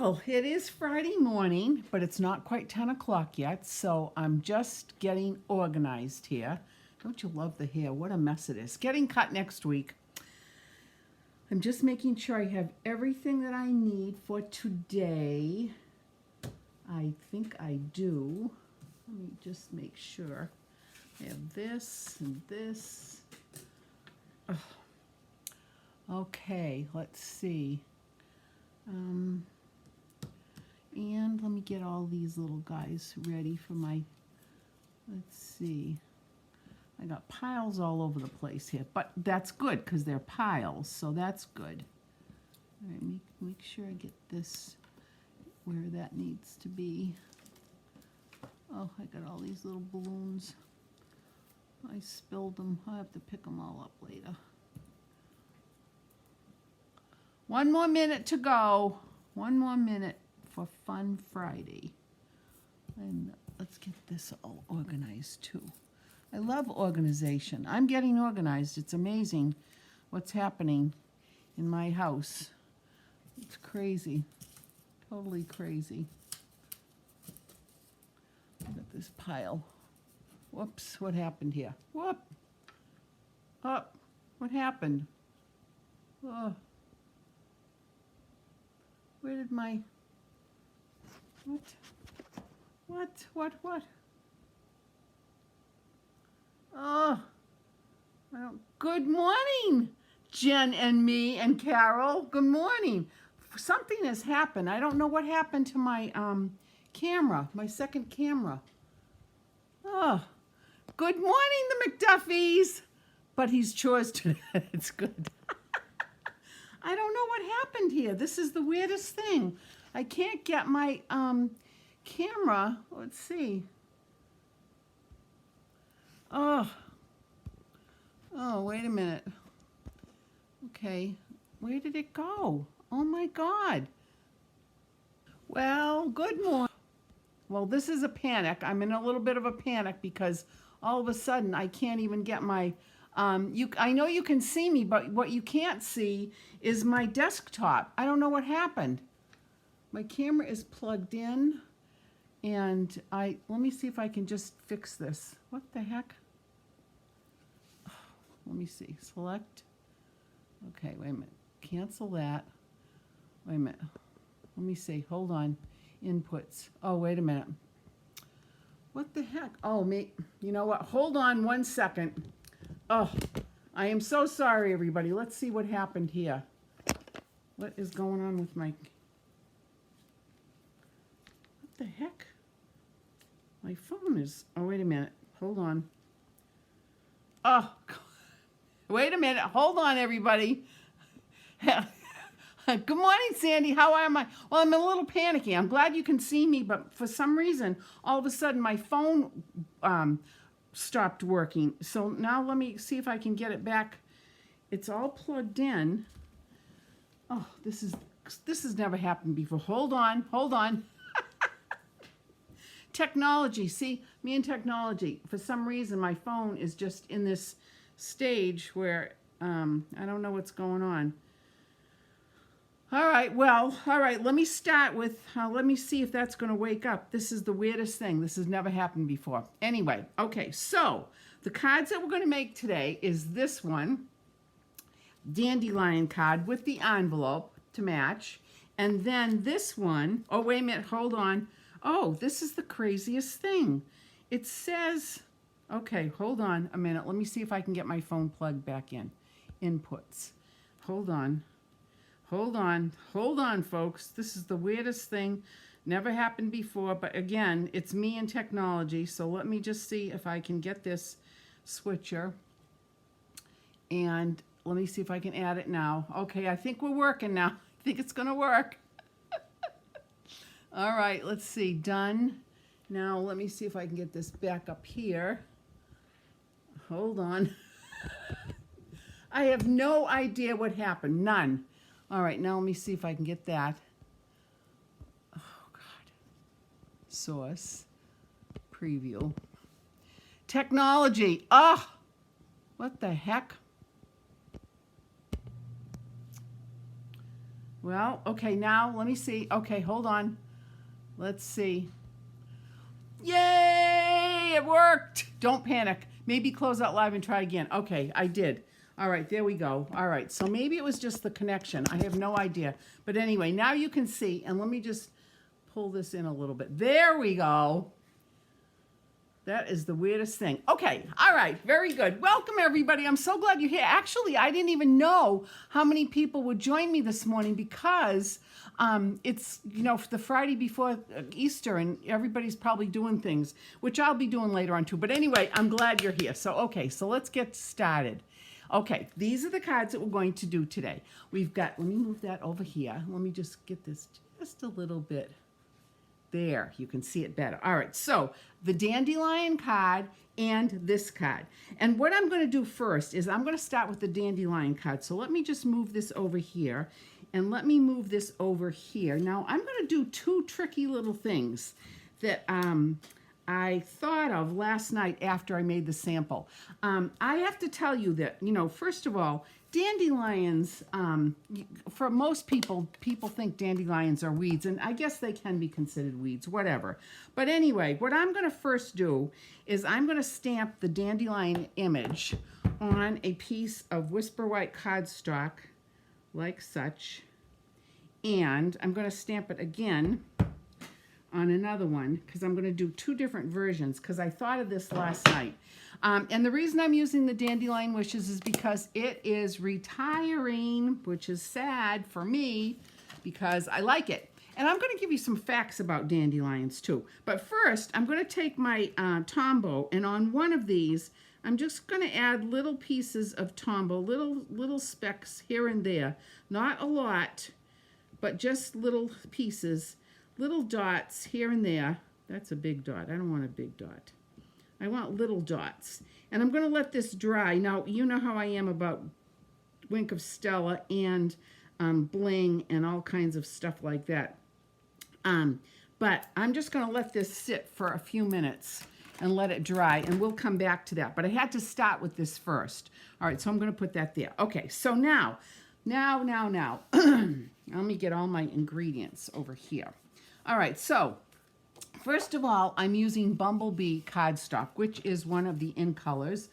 Well, it is Friday morning, but it's not quite 10 o'clock yet, so I'm just getting organized here. Don't you love the hair? What a mess it is. Getting cut next week. I'm just making sure I have everything that I need for today. I think I do. Let me just make sure. I have this and this. Ugh. Okay, let's see. And let me get all these little guys ready for my, let's see. I got piles all over the place here, but that's good because they're piles, so that's good. All right, make sure I get this where that needs to be. Oh, I got all these little balloons. I spilled them. I'll have to pick them all up later. One more minute to go. One more minute for Fun Friday. And let's get this all organized too. I love organization. I'm getting organized. It's amazing what's happening in my house. It's crazy. Totally crazy. Look at this pile. Whoops, what happened here? Whoop! Oh, what happened? Oh. Where did my... What? Oh, I don't... Good morning, Jen and me and Carol. Good morning. Something has happened. I don't know what happened to my camera, my second camera. Oh, good morning, the McDuffies. But he's chores today. It's good. I don't know what happened here. This is the weirdest thing. I can't get my camera. Let's see. Oh, wait a minute. Okay, where did it go? Oh my God. Well, good morning. Well, this is a panic. I'm in a little bit of a panic because all of a sudden I can't even get my, I know you can see me, but what you can't see is my desktop. I don't know what happened. My camera is plugged in and let me see if I can just fix this. What the heck? Let me see, select. Okay, wait a minute, cancel that. Wait a minute, let me see, hold on, inputs. Oh, wait a minute. What the heck? Oh, you know what, hold on 1 second. Oh, I am so sorry, everybody. Let's see what happened here. What is going on with my... What the heck? My phone is... Oh, wait a minute. Hold on. Oh, wait a minute. Hold on, everybody. Good morning, Sandy. How am I? Well, I'm a little panicky. I'm glad you can see me, but for some reason, all of a sudden, my phone stopped working. So now let me see if I can get it back. It's all plugged in. Oh, this has never happened before. Hold on. Technology. See, me and technology. For some reason, my phone is just in this stage where I don't know what's going on. All right, let me start with, let me see if that's going to wake up. This is the weirdest thing. This has never happened before. Anyway, okay, so the cards that we're going to make today is this one, dandelion card with the envelope to match. And then this one, oh, wait a minute, hold on. Oh, this is the craziest thing. It says, okay, hold on a minute. Let me see if I can get my phone plugged back in. Inputs. Hold on, folks. This is the weirdest thing. Never happened before, but again, it's me and technology. So let me just see if I can get this switcher. And let me see if I can add it now. Okay, I think we're working now. I think it's gonna work. All right, let's see, done. Now let me see if I can get this back up here. Hold on. I have no idea what happened, none. All right, now let me see if I can get that. Oh, God. Source. Preview. Technology. Oh, what the heck? Well, okay, now let me see. Okay, hold on. Let's see. Yay! It worked! Don't panic. Maybe close out live and try again. Okay, I did. All right, there we go. All right, so maybe it was just the connection. I have no idea. But anyway, now you can see, and let me just pull this in a little bit. There we go. That is the weirdest thing. Okay, all right, very good. Welcome, everybody. I'm so glad you're here. Actually, I didn't even know how many people would join me this morning because it's, you know, the Friday before Easter, and everybody's probably doing things, which I'll be doing later on too. But anyway, I'm glad you're here. So, okay, so let's get started. Okay, these are the cards that we're going to do today. We've got, let me move that over here. Let me just get this just a little bit. There, you can see it better. All right, so the dandelion card and this card. And what I'm going to do first is I'm going to start with the dandelion card. So let me just move this over here, and let me move this over here. Now, I'm going to do two tricky little things that I thought of last night after I made the sample. I have to tell you that, you know, first of all, dandelions, for most people think dandelions are weeds, and I guess they can be considered weeds, whatever. But anyway, what I'm going to first do is I'm going to stamp the dandelion image on a piece of Whisper White cardstock, like such, and I'm going to stamp it again on another one because I'm going to do two different versions because I thought of this last night. And the reason I'm using the Dandelion Wishes is because it is retiring, which is sad for me because I like it. And I'm going to give you some facts about dandelions too. But first, I'm going to take my Tombow, and on one of these, I'm just going to add little pieces of Tombow, little specks here and there. Not a lot, but just little pieces, little dots here and there. That's a big dot. I don't want a big dot. I want little dots. And I'm going to let this dry. Now, you know how I am about Wink of Stella and bling and all kinds of stuff like that. But I'm just going to let this sit for a few minutes and let it dry, and we'll come back to that. But I had to start with this first. All right, so I'm going to put that there. Okay, so now, let me get all my ingredients over here. All right, so first of all, I'm using Bumblebee cardstock, which is one of the in colors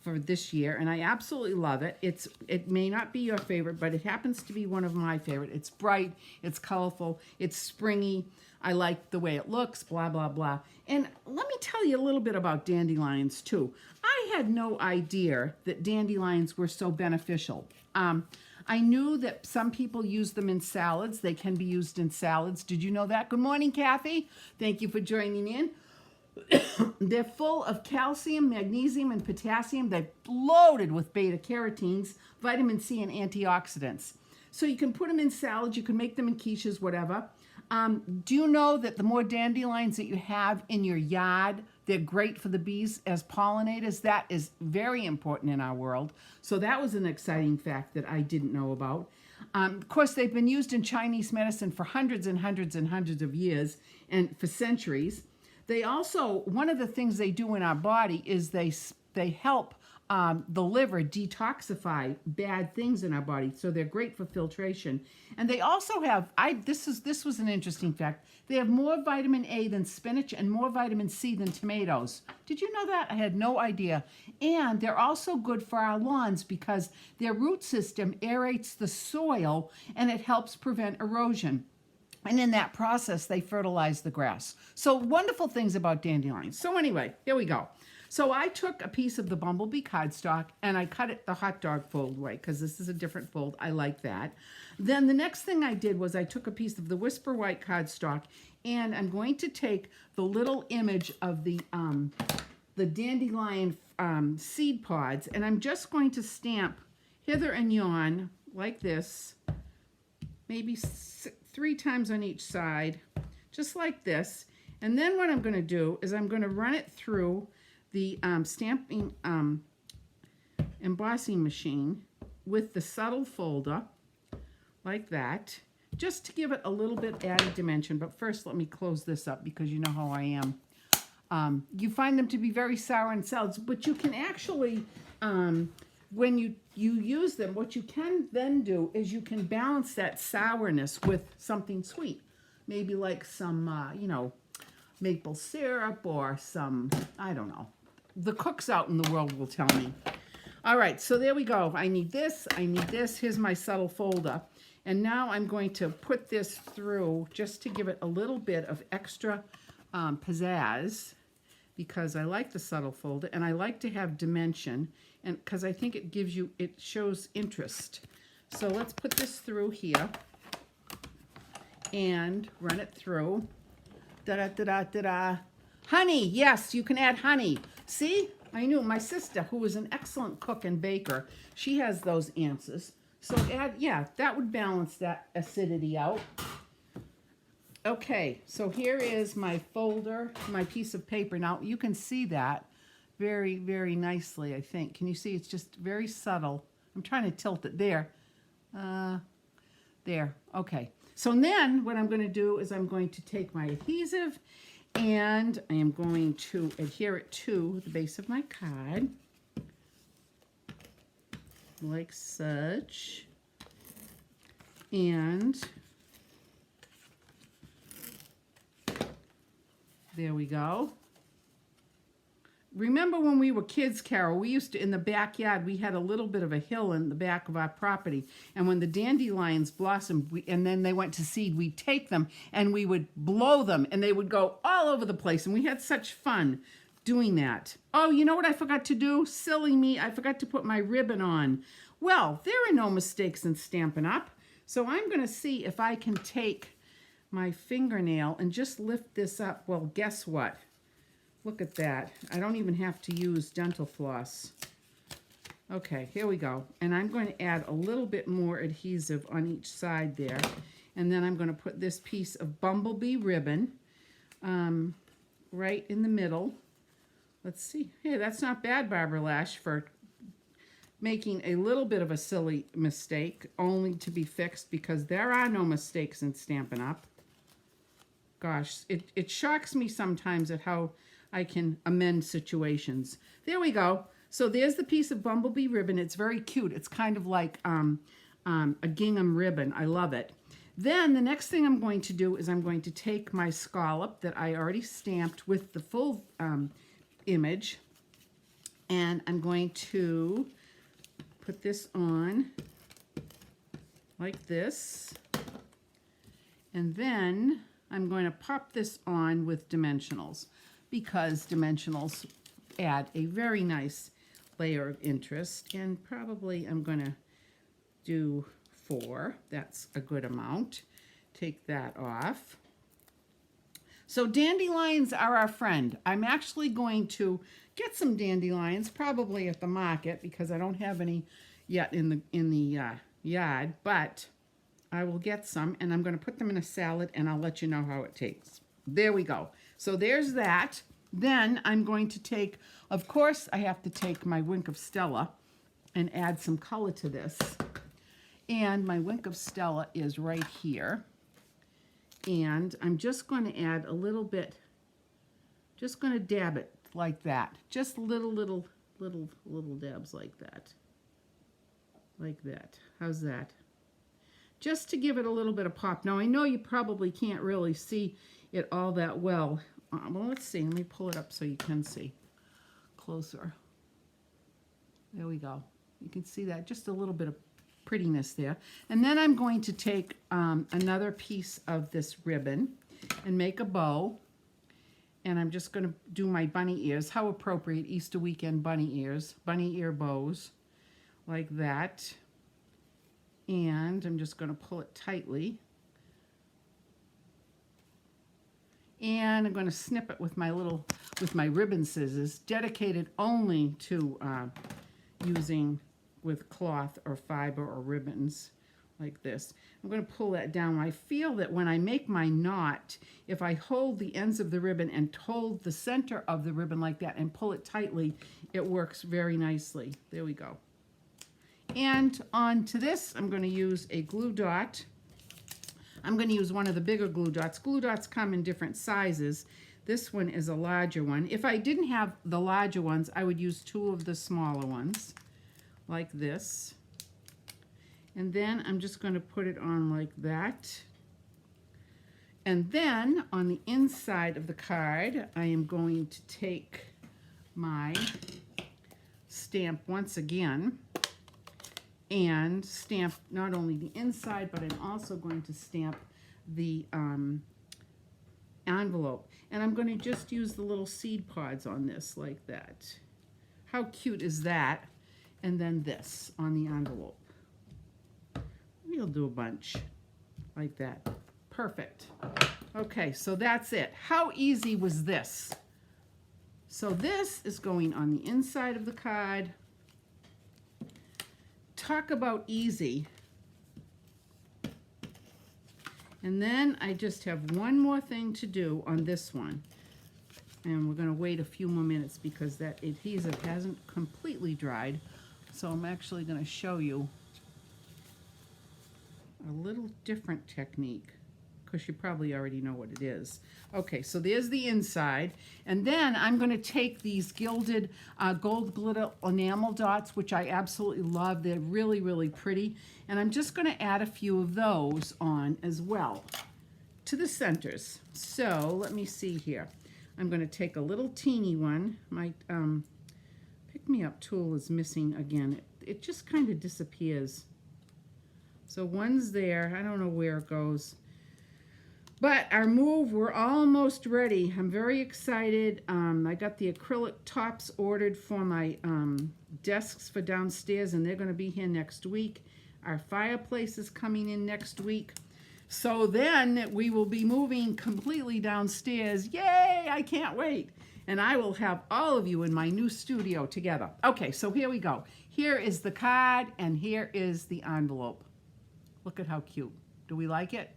for this year, and I absolutely love it. It may not be your favorite, but it happens to be one of my favorite. It's bright, it's colorful, it's springy. I like the way it looks, blah, blah, blah. And let me tell you a little bit about dandelions too. I had no idea that dandelions were so beneficial. I knew that some people use them in salads. They can be used in salads. Did you know that? Good morning, Kathy. Thank you for joining in. They're full of calcium, magnesium, and potassium. They're loaded with beta-carotenes, vitamin C, and antioxidants. So you can put them in salads. You can make them in quiches, whatever. Do you know that the more dandelions that you have in your yard, they're great for the bees as pollinators? That is very important in our world. So that was an exciting fact that I didn't know about. Of course, they've been used in Chinese medicine for hundreds and hundreds and hundreds of years and for centuries. They also, one of the things they do in our body is they help the liver detoxify bad things in our body, so they're great for filtration. And they also have, this was an interesting fact, they have more vitamin A than spinach and more vitamin C than tomatoes. Did you know that? I had no idea. And they're also good for our lawns because their root system aerates the soil and it helps prevent erosion. And in that process, they fertilize the grass. So wonderful things about dandelions. So anyway, here we go. So I took a piece of the Bumblebee cardstock and I cut it the hot dog fold way because this is a different fold. I like that. Then the next thing I did was I took a piece of the Whisper White cardstock and I'm going to take the little image of the dandelion seed pods, and I'm just going to stamp hither and yon like this, maybe 3 times on each side, just like this. And then what I'm going to do is I'm going to run it through the stamping embossing machine with the subtle folder like that, just to give it a little bit added dimension. But first, let me close this up because you know how I am. You find them to be very sour in salads, but you can actually, when you you use them, what you can then do is you can balance that sourness with something sweet. Maybe like some, you know, maple syrup or some, I don't know. The cooks out in the world will tell me. All right, so there we go. I need this, I need this. Here's my subtle folder. And now I'm going to put this through just to give it a little bit of extra pizzazz, because I like the subtle folder and I like to have dimension, and because I think it gives you, it shows interest. So let's put this through here and run it through. Da-da-da-da-da-da. Honey, yes, you can add honey. See, I knew my sister, who is an excellent cook and baker, she has those answers. So add, yeah, that would balance that acidity out. Okay, so here is my folder, my piece of paper. Now you can see that very, very nicely, I think. Can you see? It's just very subtle. I'm trying to tilt it there. There, okay. So then what I'm going to do is I'm going to take my adhesive and I am going to adhere it to the base of my card, like such. And there we go. Remember when we were kids, Carol, we used to, in the backyard, we had a little bit of a hill in the back of our property. And when the dandelions blossomed, and then they went to seed, we'd take them and we would blow them and they would go all over the place. And we had such fun doing that. Oh, you know what I forgot to do? Silly me, I forgot to put my ribbon on. Well, there are no mistakes in Stampin' Up! So I'm going to see if I can take my fingernail and just lift this up. Well, guess what? Look at that. I don't even have to use dental floss. Okay, here we go. And I'm going to add a little bit more adhesive on each side there. And then I'm going to put this piece of bumblebee ribbon right in the middle. Let's see. Hey, that's not bad, Barbara Lash, for making a little bit of a silly mistake, only to be fixed, because there are no mistakes in Stampin' Up! Gosh, it shocks me sometimes at how I can amend situations. There we go. So there's the piece of bumblebee ribbon. It's very cute. It's kind of like a gingham ribbon. I love it. Then the next thing I'm going to do is I'm going to take my scallop that I already stamped with the full image, and I'm going to put this on like this, and then I'm going to pop this on with dimensionals, because dimensionals add a very nice layer of interest. And probably I'm going to do 4. That's a good amount. Take that off. So dandelions are our friend. I'm actually going to get some dandelions, probably at the market, because I don't have any yet in the yard, but I will get some, and I'm going to put them in a salad, and I'll let you know how it tastes. There we go. So there's that. Then I'm going to take, of course, I have to take my Wink of Stella and add some color to this. And my Wink of Stella is right here. And I'm just going to add a little bit, just going to dab it like that. Just little dabs like that. Like that. How's that? Just to give it a little bit of pop. Now, I know you probably can't really see it all that well. Well, let's see. Let me pull it up so you can see closer. There we go. You can see that. Just a little bit of prettiness there. And then I'm going to take another piece of this ribbon and make a bow. And I'm just going to do my bunny ears. How appropriate, Easter weekend bunny ears. Bunny ear bows. Like that. And I'm just going to pull it tightly. And I'm going to snip it with my ribbon scissors, dedicated only to using with cloth or fiber or ribbons like this. I'm going to pull that down. I feel that when I make my knot, if I hold the ends of the ribbon and hold the center of the ribbon like that and pull it tightly, it works very nicely. There we go. And onto this, I'm going to use a glue dot. I'm going to use one of the bigger glue dots. Glue dots come in different sizes. This one is a larger one. If I didn't have the larger ones, I would use 2 of the smaller ones, like this. And then I'm just going to put it on like that. And then on the inside of the card, I am going to take my stamp once again and stamp not only the inside, but I'm also going to stamp the envelope. And I'm going to just use the little seed pods on this like that. How cute is that? And then this on the envelope. We'll do a bunch like that. Perfect. Okay, so that's it. How easy was this? So this is going on the inside of the card. Talk about easy. And then I just have one more thing to do on this one. And we're going to wait a few more minutes because that adhesive hasn't completely dried. So I'm actually going to show you a little different technique, because you probably already know what it is. Okay, so there's the inside, and then I'm going to take these gilded gold glitter enamel dots, which I absolutely love. They're really, really pretty, and I'm just going to add a few of those on as well to the centers. So let me see here. I'm going to take a little teeny one. My pick-me-up tool is missing again. It just kind of disappears. So one's there. I don't know where it goes. But our move, we're almost ready. I'm very excited. I got the acrylic tops ordered for my desks for downstairs, and they're going to be here next week. Our fireplace is coming in next week. So then we will be moving completely downstairs. Yay, I can't wait. And I will have all of you in my new studio together. Okay, so here we go. Here is the card, and here is the envelope. Look at how cute. Do we like it?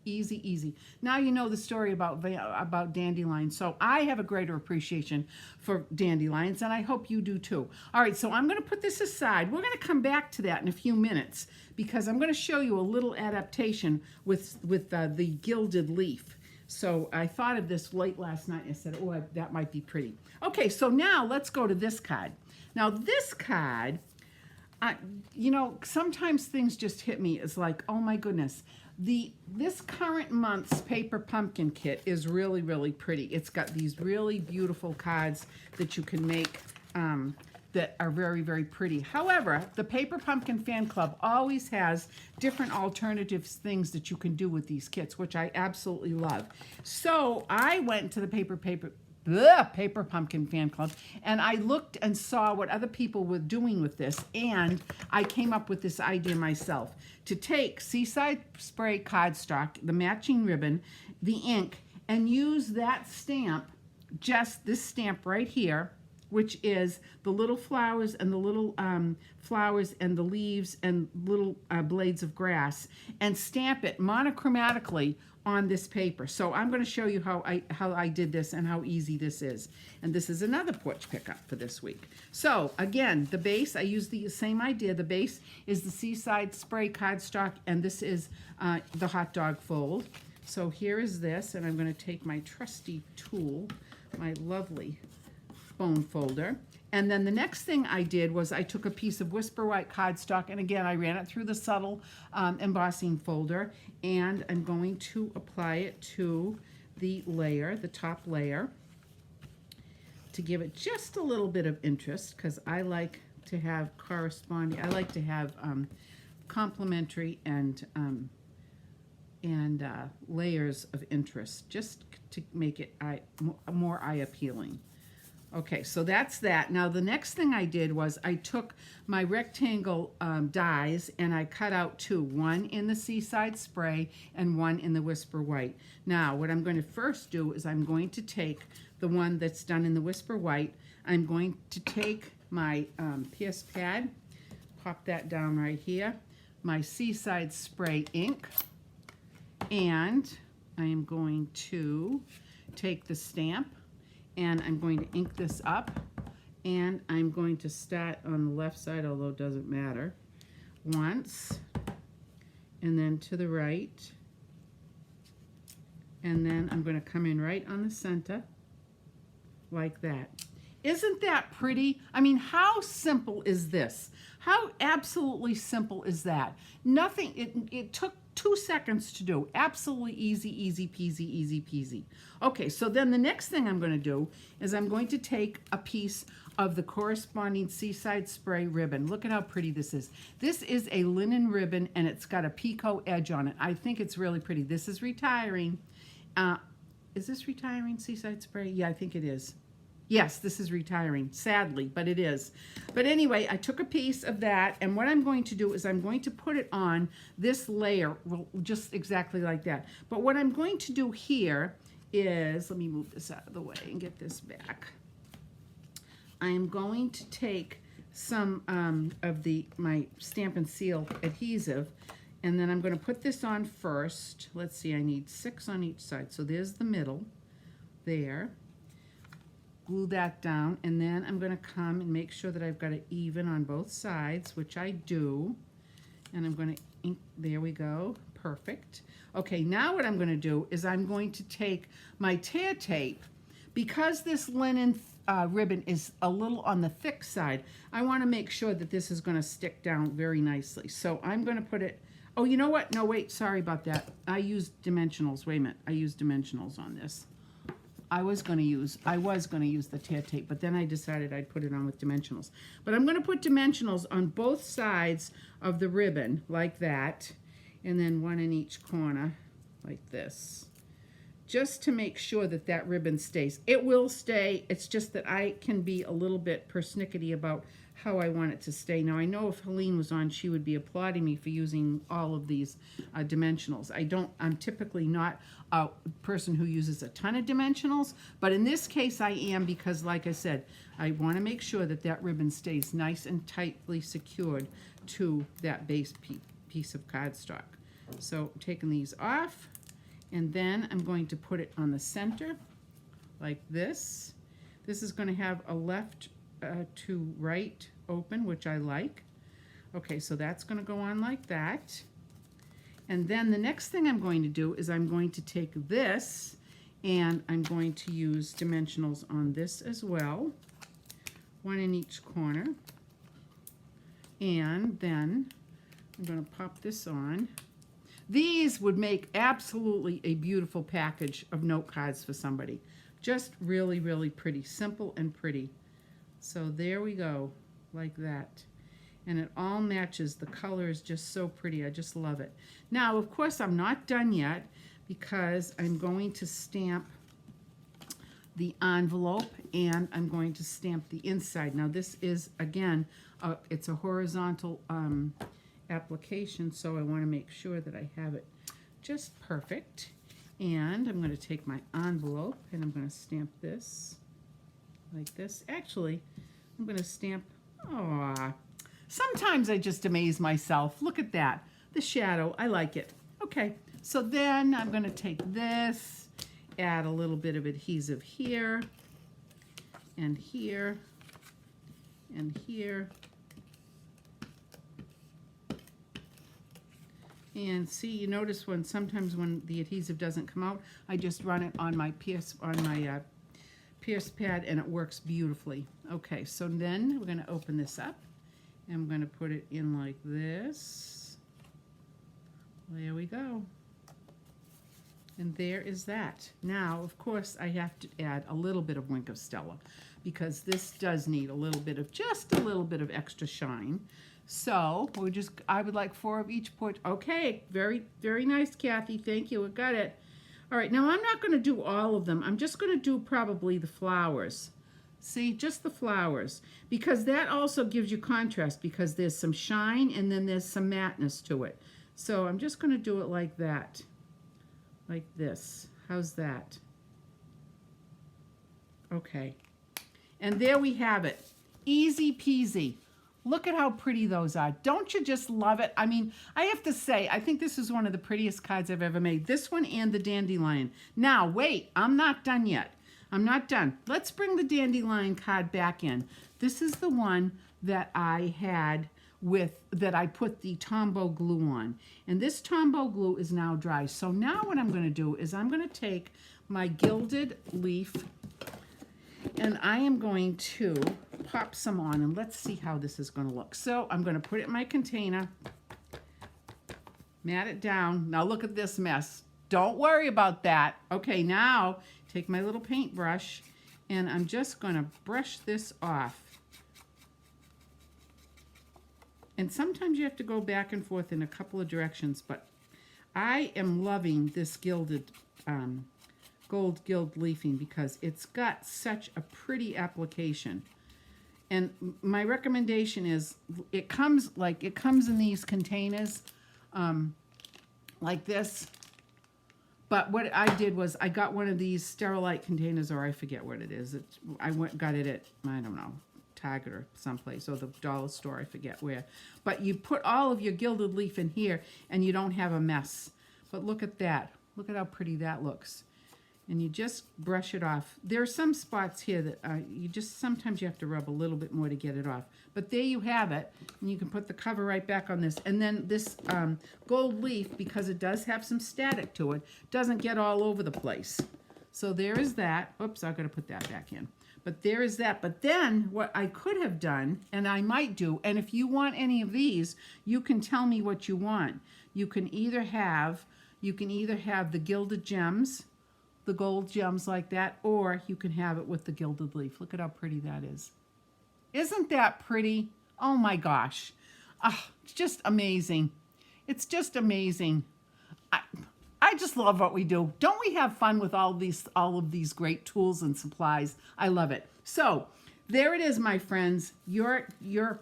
Easy, easy. Now you know the story about dandelions. So I have a greater appreciation for dandelions, and I hope you do too. All right, so I'm going to put this aside. We're going to come back to that in a few minutes because I'm going to show you a little adaptation with the gilded leaf. So I thought of this late last night and I said, oh, that might be pretty. Okay, so now let's go to this card. Now this card, you know, sometimes things just hit me as like, oh my goodness. This current month's paper pumpkin kit is really, really pretty. It's got these really beautiful cards that you can make that are very, very pretty. However, the Paper Pumpkin Fan Club always has different alternative things that you can do with these kits, which I absolutely love. So I went to the Paper Pumpkin Fan Club, and I looked and saw what other people were doing with this, and I came up with this idea myself to take Seaside Spray cardstock, the matching ribbon, the ink, and use that stamp, just this stamp right here, which is the little flowers and the little flowers and the leaves and little blades of grass, and stamp it monochromatically on this paper. So I'm going to show you how I did this and how easy this is. And this is another porch pickup for this week. So again, the base, I used the same idea. The base is the Seaside Spray cardstock, and this is the hot dog fold. So here is this, and I'm going to take my trusty tool, my lovely bone folder. And then the next thing I did was I took a piece of Whisper White cardstock, and again, I ran it through the subtle embossing folder, and I'm going to apply it to the layer, the top layer, to give it just a little bit of interest, because I like to have corresponding, I like to have complementary and layers of interest, just to make it more eye appealing. Okay, so that's that. Now the next thing I did was I took my rectangle dies and I cut out two, one in the Seaside Spray and one in the Whisper White. Now what I'm going to first do is I'm going to take the one that's done in the Whisper White. I'm going to take my PS pad, pop that down right here, my Seaside Spray ink, and I am going to take the stamp, and I'm going to ink this up, and I'm going to start on the left side, although it doesn't matter, once, and then to the right, and then I'm going to come in right on the center, like that. Isn't that pretty? I mean, how simple is this? How absolutely simple is that? Nothing, it took 2 seconds to do. Absolutely easy, easy peasy, easy peasy. Okay, so then the next thing I'm going to do is I'm going to take a piece of the corresponding Seaside Spray ribbon. Look at how pretty this is. This is a linen ribbon and it's got a picot edge on it. I think it's really pretty. This is retiring. Is this retiring Seaside Spray? Yeah, I think it is. Yes, this is retiring, sadly, but it is. But anyway, I took a piece of that, and what I'm going to do is I'm going to put it on this layer, just exactly like that. But what I'm going to do here is, let me move this out of the way and get this back. I am going to take some of my Stamp and Seal adhesive, and then I'm going to put this on first. Let's see, I need 6 on each side. So there's the middle, there. Glue that down, and then I'm going to come and make sure that I've got it even on both sides, which I do. And I'm going to ink, there we go, perfect. Okay, now what I'm going to do is I'm going to take my tear tape. Because this linen ribbon is a little on the thick side, I want to make sure that this is going to stick down very nicely. So I'm going to put it, oh, you know what? No, wait, sorry about that. I used dimensionals. Wait a minute. I used dimensionals on this. I was going to use the tear tape, but then I decided I'd put it on with dimensionals. But I'm going to put dimensionals on both sides of the ribbon like that, and then 1 in each corner like this, just to make sure that that ribbon stays. It will stay. It's just that I can be a little bit persnickety about how I want it to stay. Now, I know if Helene was on, she would be applauding me for using all of these dimensionals. I'm typically not a person who uses a ton of dimensionals, but in this case I am, because like I said, I want to make sure that that ribbon stays nice and tightly secured to that base piece of cardstock. So I'm taking these off, and then I'm going to put it on the center like this. This is going to have a left to right open, which I like. Okay, so that's going to go on like that. And then the next thing I'm going to do is I'm going to take this and I'm going to use dimensionals on this as well. 1 in each corner. And then I'm going to pop this on. These would make absolutely a beautiful package of note cards for somebody. Just really, really pretty. Simple and pretty. So there we go, like that. And it all matches. The color is just so pretty. I just love it. Now, of course, I'm not done yet because I'm going to stamp the envelope and I'm going to stamp the inside. Now, this is, again, it's a horizontal application, so I want to make sure that I have it just perfect. And I'm going to take my envelope and I'm going to stamp this like this. Actually, I'm going to stamp, sometimes I just amaze myself. Look at that, the shadow, I like it. Okay, so then I'm going to take this, add a little bit of adhesive here, and here, and here. And see, you notice sometimes when the adhesive doesn't come out, I just run it on my pierce pad and it works beautifully. Okay, so then we're going to open this up and I'm going to put it in like this. There we go. And there is that. Now, of course, I have to add a little bit of Wink of Stella because this does need a little bit of, just a little bit of extra shine. So I would like 4 of each point. Okay, very, very nice, Kathy. Thank you. We got it. All right, now I'm not going to do all of them. I'm just going to do probably the flowers. See, just the flowers, because that also gives you contrast because there's some shine and then there's some matteness to it. So I'm just going to do it like that, like this. How's that? Okay, and there we have it. Easy peasy. Look at how pretty those are. Don't you just love it? I mean, I have to say, I think this is one of the prettiest cards I've ever made. This one and the dandelion. Now, wait, I'm not done yet. I'm not done. Let's bring the dandelion card back in. This is the one that I had that I put the Tombow glue on. And this Tombow glue is now dry. So now what I'm going to do is I'm going to take my gilded leaf And I am going to pop some on, and let's see how this is going to look. So I'm going to put it in my container, mat it down. Now look at this mess. Don't worry about that. Okay, now take my little paintbrush, and I'm just going to brush this off. And sometimes you have to go back and forth in a couple of directions, but I am loving this gilded gold gild leafing because it's got such a pretty application. And my recommendation is it comes in these containers like this. But what I did was I got one of these Sterilite containers, or I forget what it is. Got it at, I don't know, Target or someplace, or the dollar store, I forget where. But you put all of your gilded leaf in here and you don't have a mess. But look at that. Look at how pretty that looks. And you just brush it off. There are some spots here that sometimes you have to rub a little bit more to get it off. But there you have it. And you can put the cover right back on this. And then this gold leaf, because it does have some static to it, doesn't get all over the place. So there is that. Oops, I've got to put that back in. But there is that. But then what I could have done, and I might do, and if you want any of these, you can tell me what you want. You can either have the gilded gems, the gold gems like that, or you can have it with the gilded leaf. Look at how pretty that is. Isn't that pretty? Oh my gosh. It's just amazing. It's just amazing. I just love what we do. Don't we have fun with all of these great tools and supplies? I love it. So there it is, my friends. Your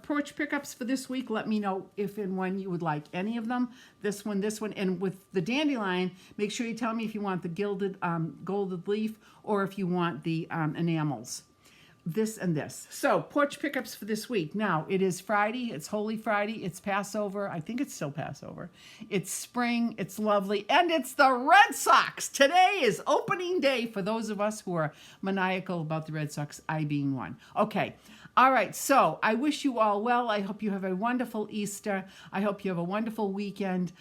porch pickups for this week. Let me know if and when you would like any of them. This one, and with the dandelion, make sure you tell me if you want the gilded golded leaf or if you want the enamels. This and this. So porch pickups for this week. Now it is Friday. It's Holy Friday. It's Passover. I think it's still Passover. It's spring. It's lovely. And it's the Red Sox. Today is opening day for those of us who are maniacal about the Red Sox, I being one. Okay. All right. So I wish you all well. I hope you have a wonderful Easter. I hope you have a wonderful weekend.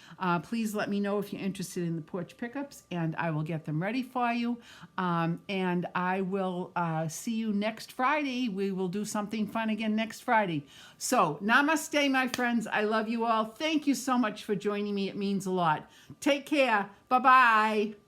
Please let me know if you're interested in the porch pickups, and I will get them ready for you. And I will see you next Friday. We will do something fun again next Friday. So namaste, my friends. I love you all. Thank you so much for joining me. It means a lot. Take care. Bye-bye.